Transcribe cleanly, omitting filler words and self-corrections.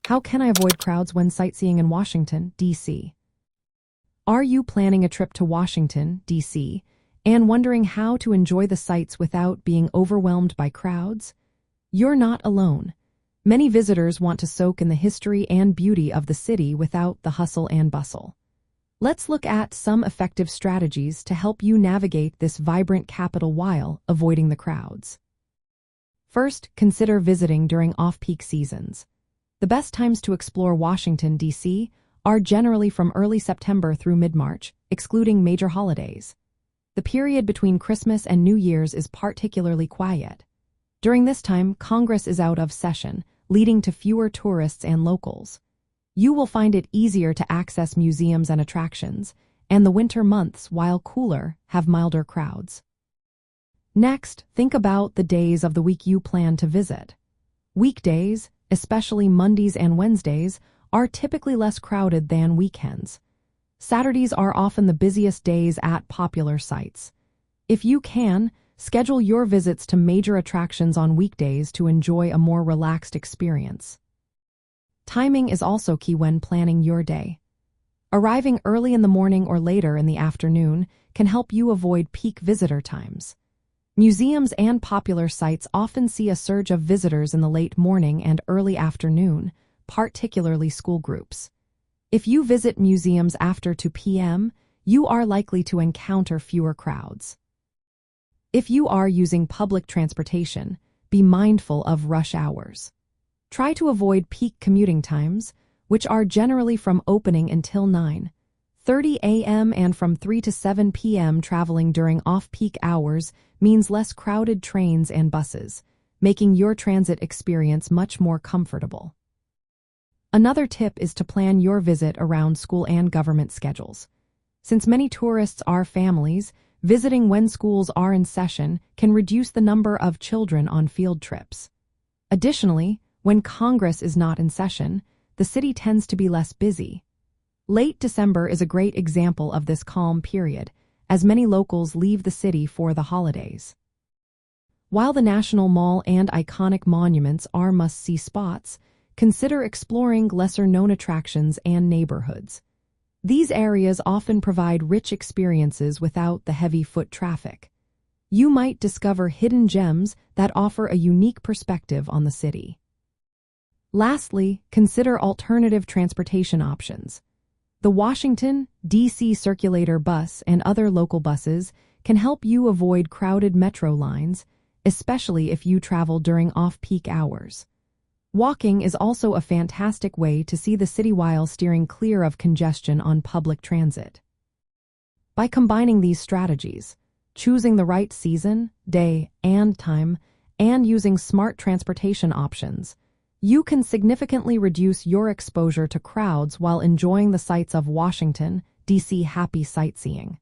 How can I avoid crowds when sightseeing in Washington, D.C.? Are you planning a trip to Washington, D.C., and wondering how to enjoy the sights without being overwhelmed by crowds? You're not alone. Many visitors want to soak in the history and beauty of the city without the hustle and bustle. Let's look at some effective strategies to help you navigate this vibrant capital while avoiding the crowds. First, consider visiting during off-peak seasons. The best times to explore Washington, D.C. are generally from early September through mid-March, excluding major holidays. The period between Christmas and New Year's is particularly quiet. During this time, Congress is out of session, leading to fewer tourists and locals. You will find it easier to access museums and attractions, and the winter months, while cooler, have milder crowds. Next, think about the days of the week you plan to visit. Weekdays, especially Mondays and Wednesdays, are typically less crowded than weekends. Saturdays are often the busiest days at popular sites. If you can, schedule your visits to major attractions on weekdays to enjoy a more relaxed experience. Timing is also key when planning your day. Arriving early in the morning or later in the afternoon can help you avoid peak visitor times. Museums and popular sites often see a surge of visitors in the late morning and early afternoon, particularly school groups. If you visit museums after 2 p.m., you are likely to encounter fewer crowds. If you are using public transportation, be mindful of rush hours. Try to avoid peak commuting times, which are generally from opening until 9:30 a.m. and from 3 to 7 p.m. Traveling during off-peak hours means less crowded trains and buses, making your transit experience much more comfortable. Another tip is to plan your visit around school and government schedules. Since many tourists are families, visiting when schools are in session can reduce the number of children on field trips. Additionally, when Congress is not in session, the city tends to be less busy. Late December is a great example of this calm period, as many locals leave the city for the holidays. While the National Mall and iconic monuments are must-see spots, consider exploring lesser-known attractions and neighborhoods. These areas often provide rich experiences without the heavy foot traffic. You might discover hidden gems that offer a unique perspective on the city. Lastly, consider alternative transportation options. The Washington, D.C. Circulator bus and other local buses can help you avoid crowded metro lines, especially if you travel during off-peak hours. Walking is also a fantastic way to see the city while steering clear of congestion on public transit. By combining these strategies, choosing the right season, day, and time, and using smart transportation options, you can significantly reduce your exposure to crowds while enjoying the sights of Washington, D.C. Happy sightseeing.